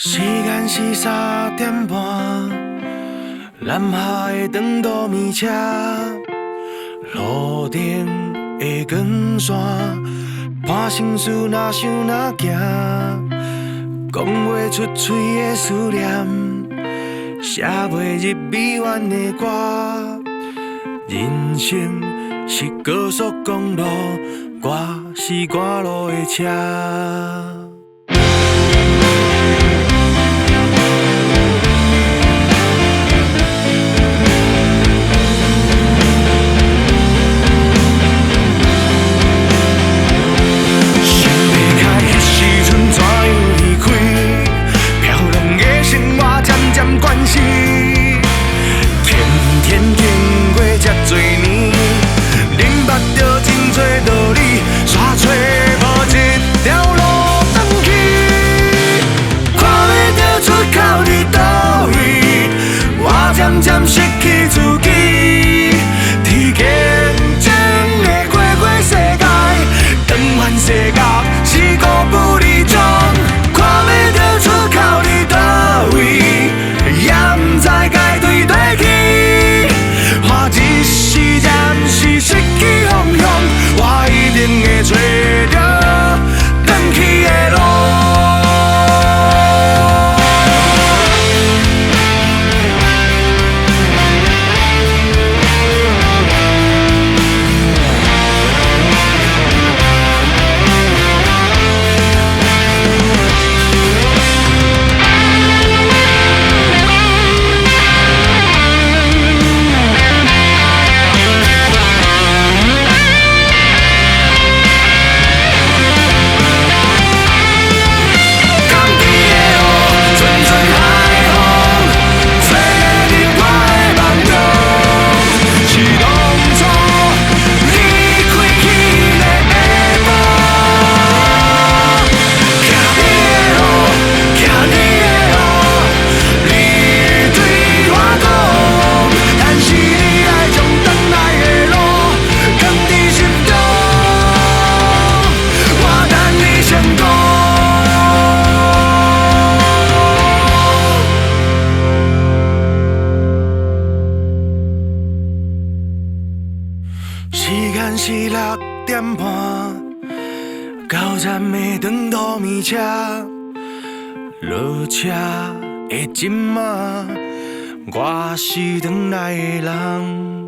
时间是3点半，南下的长途米车，路顶的光线，伴心事哪想哪行，讲袂出嘴的思念，写袂入美怨的歌。人生是高速公路，我是赶路的车。渐失去自己，伫竞争的过世界，转换世界是孤不离种，看袂到出口伫倒位，也毋知该对倒去。我一时暂时失去方向，我一定会找到转去的路。时间是6点半，到站的长途米车，落车的今晚，我是转来的人。